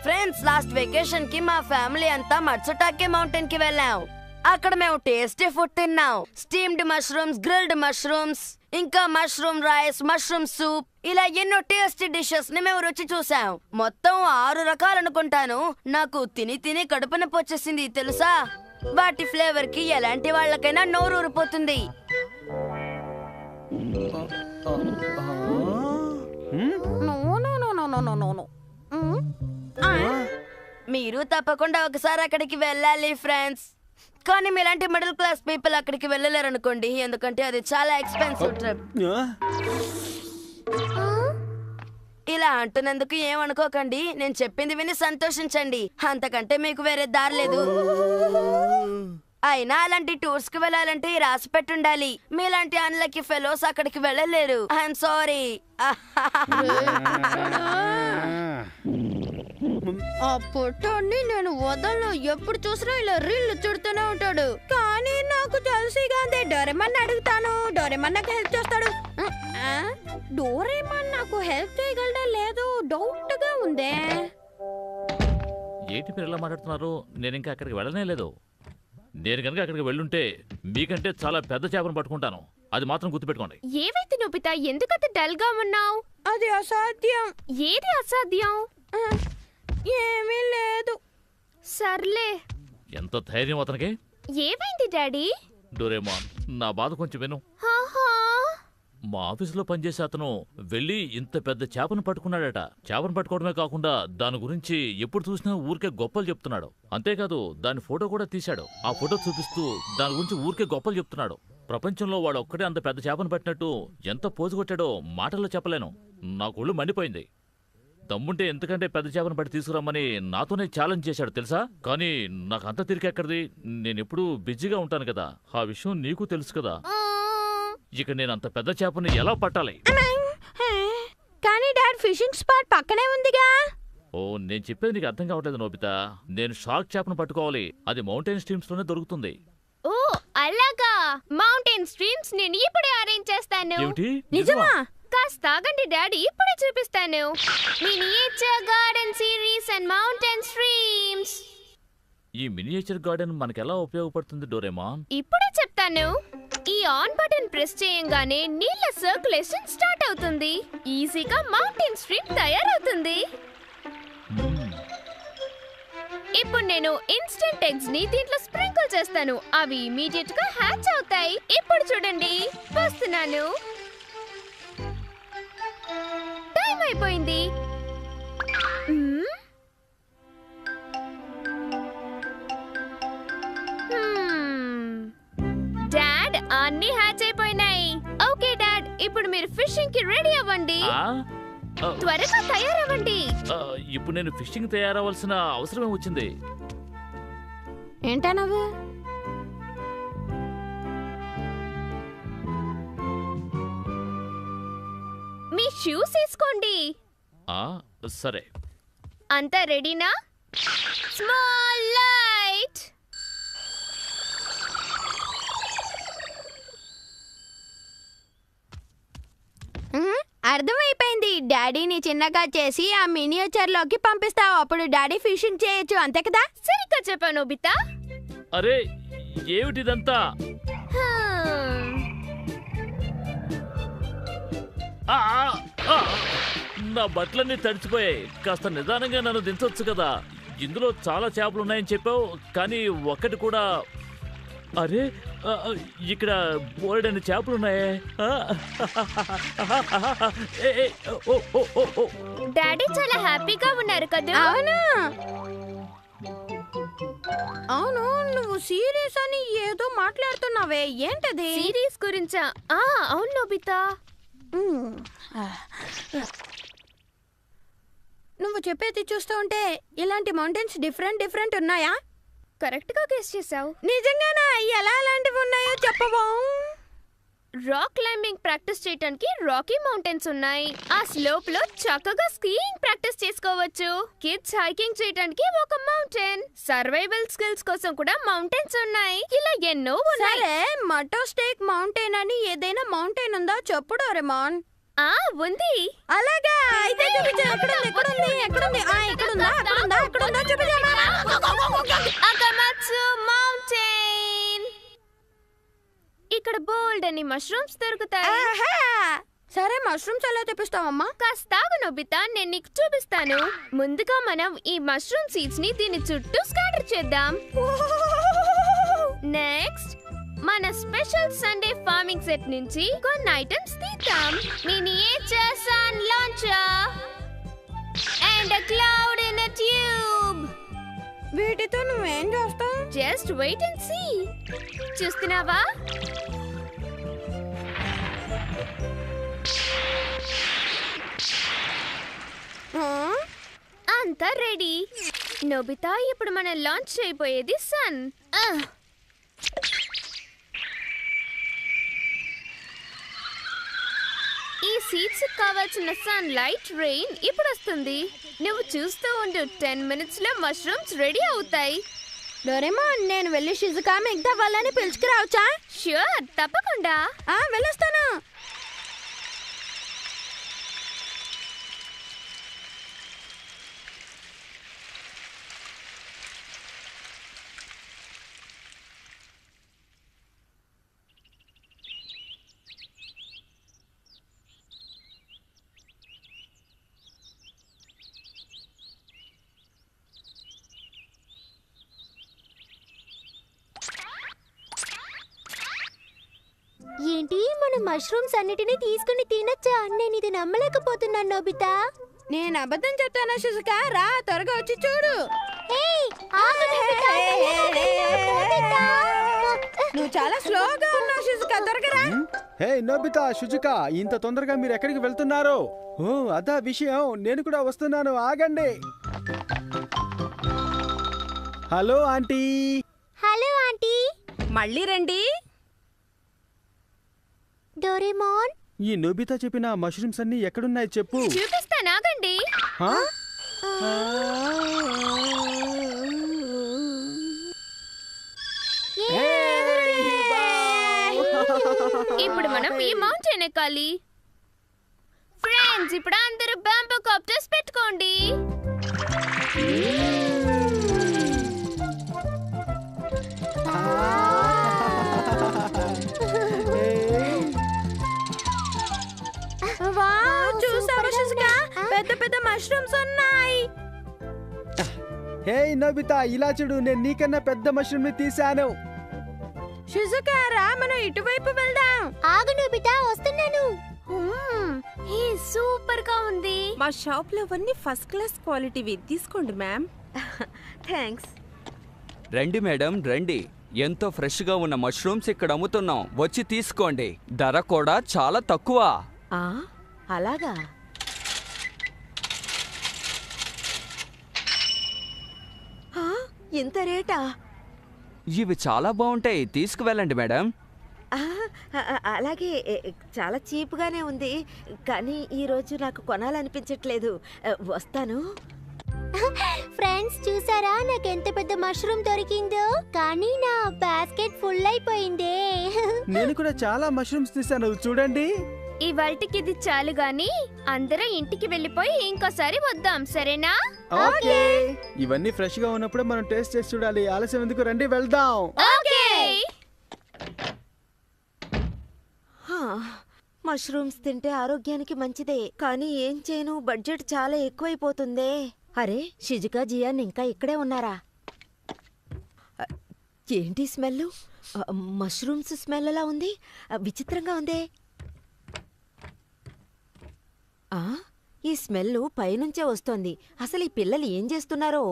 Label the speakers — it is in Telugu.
Speaker 1: ఫ్రెండ్స్, లాస్ట్ వెకేషన్ కి మా ఫ్యామిలీ అంతా మట్సుటాకే మౌంటైన్ కి వెళ్ళాం. అక్కడ మేము టేస్టీ ఫుడ్ తిన్నాం. స్టీమ్డ్ మష్రూమ్స్, గ్రిల్డ్ మష్రూమ్స్, ఇంకా మష్రూమ్ రైస్, మష్రూమ్ సూప్, ఇలా ఎన్నో టేస్టీ డిషెస్ ని మేము రుచి చూసాం. మొత్తం 6 రకాలు అనుకుంటాను. నాకు తిని తిని కడుపు నొప్పి వచ్చేసింది తెలుసా. వాటి ఫ్లేవర్ కి ఎలాంటి వాళ్ళకైనా నోరు ఊరిపోతుంది. మీరు తప్పకుండా ఒకసారి అక్కడికి వెళ్ళాలి ఫ్రెండ్స్. కానీ మీలాంటి మిడిల్ క్లాస్ పీపుల్ అక్కడికి వెళ్ళలేరు అనుకోండి, ఎందుకంటే అది చాలా ఎక్స్పెన్సివ్ ట్రిప్. ఇలా అంటున్నందుకు ఏమనుకోకండి, నేను చెప్పింది విని సంతోషించండి. అంతకంటే మీకు వేరే దారి లేదు. అయినా అలాంటి టూర్స్ కి వెళ్ళాలంటే రాసి పెట్టుండాలి. మీలాంటి అన్లక్కీ ఫెలోస్ అక్కడికి వెళ్ళలేరు. I'm sorry.
Speaker 2: ఆ పొట్టాన్ని నేను వదలను. ఎప్పుడు చూసినా ఇలా రీళ్లు చుడుతూనే ఉంటాడు. కానీ నాకు తెలిసిగా డోరేమన్ అడుగుతాను. డోరేమన్ నాకు హెల్ప్ చేస్తాడు. డోరేమన్ నాకు హెల్ప్ చేయగలడా లేదు డౌట్ గా ఉందే.
Speaker 3: ఏంటి మీరు ఎలా మాట్లాడుతున్నారు? నేను ఇంకా అక్కడికి వెళ్ళనే లేదు. నేను కనుక అక్కడికి వెళ్ళుంటే మీకంటే చాలా పెద్ద చేపను పట్టుకుంటాను. అది మాత్రం గుర్తుపెట్టుకోండి.
Speaker 4: ఏవైతే నొబితా, ఎందుకంత డల్ గా ఉన్నావు?
Speaker 2: అది అసాధ్యం.
Speaker 4: ఏది అసాధ్యం?
Speaker 2: ఏమీ లేదు.
Speaker 4: సర్లే.
Speaker 3: ఎంత ధైర్యం అతనికి!
Speaker 4: ఏమైంది డాడీ?
Speaker 3: డోరేమాన్, నా బాధ కొంచెం విను. మా ఆఫీసులో పనిచేసే అతను వెళ్ళి ఇంత పెద్ద చేపను పట్టుకున్నాడట. చేపను పట్టుకోవడమే కాకుండా దాని గురించి ఎప్పుడు చూసినా ఊరికే గొప్పలు చెప్తున్నాడు. అంతేకాదు దాని ఫోటో కూడా తీశాడు. ఆ ఫోటో చూపిస్తూ దాని గురించి ఊరికే గొప్పలు చెప్తున్నాడు. ప్రపంచంలో వాడు ఒక్కడే అంత పెద్ద చేపను పట్టినట్టు ఎంత పోజు కొట్టాడో మాటల్లో చెప్పలేను. నాకు ఒళ్ళు మండిపోయింది. దమ్ముంటే ఎంతకంటే పెద్ద చేపను పట్టి తీసుకురమ్మని నాతోనే ఛాలెంజ్ చేశాడు తెలుసా. కానీ నాకు అంత తిరిగెక్కడిది. నేనెప్పుడూ బిజీగా ఉంటాను కదా. ఆ విషయం నీకు తెలుసు కదా. ఇక నేను అంత పెద్ద చేపని ఎలా పట్టాలి?
Speaker 2: కానీ డాడ్, ఫిషింగ్ స్పాట్ పక్కనే ఉందిగా.
Speaker 3: ఓ, నేను చెప్పేది నీకు అర్థం కావట్లేదు నోబితా. నేను షార్క్ చేపను పట్టుకోవాలి. అది మౌంటైన్ స్ట్రీమ్స్ లోనే దొరుకుతుంది.
Speaker 4: ఓ అలాగా. మౌంటైన్ స్ట్రీమ్స్ నేను ఇప్పుడే అరేంజ్ చేస్తాను.
Speaker 3: ఏమిటి?
Speaker 2: నిజమా?
Speaker 4: కాస్త ఆగండి డాడీ, ఇప్పుడే చూపిస్తాను. Miniature garden series and mountain streams.
Speaker 3: ఈ మినియేచర్ గార్డెన్ మనకెలా ఉపయోగపడుతుంది డోరేమాన్?
Speaker 4: ఇప్పుడే చెప్తాను. ఈ ఆన్ బటన్ ప్రెస్ చేయంగానే నీళ్ళ సర్క్యులేషన్ స్టార్ట్ అవుతుంది. ఈజీగా మౌంటైన్ స్ట్రీమ్ తయారవుతుంది. ఇప్పుడు నేను ఇన్స్టెంట్ ఎగ్స్ ని దీంట్లో స్ప్రింకిల్ చేస్తాను. అవి ఇమీడియట్ గా హ్యాచ్ అవుతాయి. ఇప్పుడు చూడండి, వస్తున్నాను. టైం అయిపోయింది. డాడ్, అన్ని హ్యాచ్ అయిపోయినాయి. ఓకే డాడ్, ఇప్పుడు మీరు ఫిషింగ్ కి రెడీ అవ్వండి. త్వరగా తయారవ్వండి.
Speaker 3: ఇప్పుడు నేను ఫిషింగ్ తయారవలసిన అవసరమే వచ్చింది.
Speaker 2: ఏంటా నువ్వు?
Speaker 4: మీ షూస్ వేసుకోండి.
Speaker 3: సరే.
Speaker 4: అంతా రెడీనా? Small light.
Speaker 2: అర్థమైపోయింది. డాడీని చిన్నగా చేసి ఆ మినియేచర్ లోకి పంపిస్తావు. అప్పుడు డాడీ ఫిషింగ్ చేయొచ్చు, అంతే కదా?
Speaker 4: సరిగ్గా చెప్పాను నోబితా.
Speaker 3: అరే, ఏమిటిదంతా? నా బట్టలన్నీ తడిచిపోయాయి. కాస్త నిదానంగా నన్ను దించొచ్చు కదా. ఇందులో చాలా చేపలు ఉన్నాయని చెప్పావు, కానీ ఒక్కటి కూడా. అరే, ఇక్కడ బోలెడన్ని చేపలున్నాయే.
Speaker 4: డాడీ చాలా హ్యాపీగా ఉన్నారు కదా?
Speaker 2: అవును అవును, నువ్వు సీరియస్ అని ఏదో మాట్లాడుతున్నావే, ఏంటది?
Speaker 4: సిరీస్ గురించా? అవును నోబితా.
Speaker 2: నువ్వు చెప్పేది చూస్తూ ఉంటే ఇలాంటి మౌంటైన్స్ డిఫరెంట్ ఉన్నాయా?
Speaker 4: కరెక్ట్ గా గెస్ చేసావు.
Speaker 2: నిజంగానా? ఎలా అలాంటివి ఉన్నాయో చెప్పవా?
Speaker 4: రాక్ క్లైంబింగ్ ప్రాక్టీస్ చేయడానికి రాకీ మౌంటైన్స్ ఉన్నాయి. ఆ స్లోప్ లో చక్కగా స్కీయింగ్ ప్రాక్టీస్ చేసుకోవచ్చు. కిడ్స్ హైకింగ్ చేయడానికి ఒక మౌంటైన్. సర్వైవల్ స్కిల్స్ కోసం కూడా మౌంటైన్స్ ఉన్నాయి. ఇలా ఎన్నో ఉన్నాయి.
Speaker 2: సరే, మటో స్టేక్ మౌంటైన్ అని ఏదైనా మౌంటైన్ ఉందా చెప్పు డోరేమాన్.
Speaker 4: ఆ ఉంది.
Speaker 2: అలాగా అయితే చూపించు. ఎక్కడుంది? ఎక్కడుందా చూపించమ్మా.
Speaker 4: అకమత్సు మౌంటైన్. ఇక్కడ బోల్డ్ అని మష్రూమ్స్ దొరుకుతాయి.
Speaker 2: ఆహా! సరే మష్రూమ్స్ ఎలా తెప్పిస్తావమ్మా?
Speaker 4: కాస్తాగు నొబితా, నేను నీకు చూపిస్తాను. ముందుగా మనం ఈ మష్రూమ్ సీడ్స్ ని దీని చుట్టూ స్కాటర్ చేద్దాం. నెక్స్ట్ మన స్పెషల్ సండే ఫార్మింగ్ సెట్ నుంచి కొన్ని ఐటమ్స్ తీద్దాం. Miniature sun launcher and a cloud in a tube.
Speaker 2: వీటితో నువ్వేం చేస్తావు?
Speaker 4: Just wait and see. చూస్తున్నావా? అంతా రెడీ. నోబితా, ఇప్పుడు మనం లాంచ్ చేయబోయేది సన్. ఈ సీడ్స్ కావాల్సిన సన్ లైట్ రెయిన్ ఇప్పుడు వస్తుంది. నువ్వు చూస్తూ ఉండు, 10 minutes లో మష్రూమ్స్ రెడీ అవుతాయి.
Speaker 2: డోరేమోన్, నేను వెళ్ళి షిజుకా మిగతా వాళ్ళని పిలుచుకురావచ్చా?
Speaker 4: ష్యూర్, తప్పకుండా.
Speaker 2: వెళ్ళొస్తాను.
Speaker 5: ఏంటి, మన మష్రూమ్స్ అన్నిటినీ తీసుకుని తినచ్చా? నేను ఇది నమ్మలేకపోతున్నాను నోబితా.
Speaker 2: నేను అబద్ధం చెప్తానా షిజుకా? రా త్వరగా వచ్చి చూడు. నువ్వు చాలా స్లోగా ఉన్నావు షిజుకా, త్వరగా రా.
Speaker 6: హే నోబితా, షుజుకా, ఇంత తొందరగా మీరు ఎక్కడికి వెళ్తున్నారు? ఓ అదా విషయం, నేను కూడా వస్తున్నాను, ఆగండి. Hello aunty.
Speaker 5: Hello aunty.
Speaker 2: మళ్ళీ రండి.
Speaker 5: డోరేమోన్,
Speaker 6: ఈ నోబితా చెప్పిన మష్రూమ్స్ అన్ని ఎక్కడున్నాయి చెప్పు.
Speaker 4: చూపిస్తాను, ఆగండి.
Speaker 6: హా?
Speaker 4: ఇప్పుడు మనం ఈ మౌంటైన్ ఎక్కాలి. ఫ్రెండ్స్, ఇప్పుడు అందరూ బాంబూ కాప్టర్స్ పెట్టుకోండి.
Speaker 2: చూసావా షిజుకా, పెద్ద పెద్ద మష్రూమ్స్ ఉన్నాయి.
Speaker 6: హే నోబితా, ఇలా చూడు, నేను నీకన్నా పెద్ద మష్రూమ్ ని తీశాను.
Speaker 2: షిజుకా, రా మనం ఇటువైపు వెళ్దాం.
Speaker 5: ఆగు నోబితా, వస్తున్నాను.
Speaker 4: హే, సూపర్ గా ఉంది.
Speaker 7: మా షాప్ లో అవన్నీ ఫస్ట్ క్లాస్ క్వాలిటీవి, తీసుకోండి మ్యామ్.
Speaker 2: థ్యాంక్స్.
Speaker 8: రండి మేడం, రండి. ఎంతో ఫ్రెష్గా ఉన్న మష్రూమ్స్ ఇక్కడ అమ్ముతున్నాం, వచ్చి తీసుకోండి. ధర కూడా చాలా తక్కువ.
Speaker 2: అలాగా? ఇంత రేటా?
Speaker 8: ఇవి చాలా బాగుంటాయి, తీసుకువెళ్ళండి మేడం.
Speaker 9: అలాగే చాలా చీప్గానే ఉంది, కానీ ఈరోజు నాకు కొనాలనిపించట్లేదు. వస్తాను.
Speaker 5: ఫ్రెండ్స్, చూసారా నాకు ఎంత పెద్ద మష్రూమ్ దొరికిందో? కానీ నా బాస్కెట్ ఫుల్ అయిపోయిందే.
Speaker 6: నేను కూడా చాలా మష్రూమ్స్ తీశాను, చూడండి.
Speaker 4: ఇవాల్టికి ఇది చాలు గాని అందరం ఇంటికి వెళ్ళిపోయి ఇంకోసారి వద్దాం, సరేనా?
Speaker 6: ఓకే. ఇవన్నీ ఫ్రెష్ గా ఉన్నప్పుడే మనం టేస్ట్ చేసి చూడాలి. ఆలస్యం ఎందుకు, రండి వెళ్దాం.
Speaker 4: ఓకే.
Speaker 9: మష్రూమ్స్ తింటే ఆరోగ్యానికి మంచిదే, కానీ ఏం చేయను, బడ్జెట్ చాలా ఎక్కువైపోతుందే. అరే, షిజుకా, జియాన్ ఇంకా ఇక్కడే ఉన్నారా? ఏంటి స్మెల్? మష్రూమ్స్ స్మెల్ ఎలా ఉంది? విచిత్రంగా ఉందే. ఈ స్మెల్ పైనుంచే వస్తోంది. అసలు ఈ పిల్లలు ఏం చేస్తున్నారో?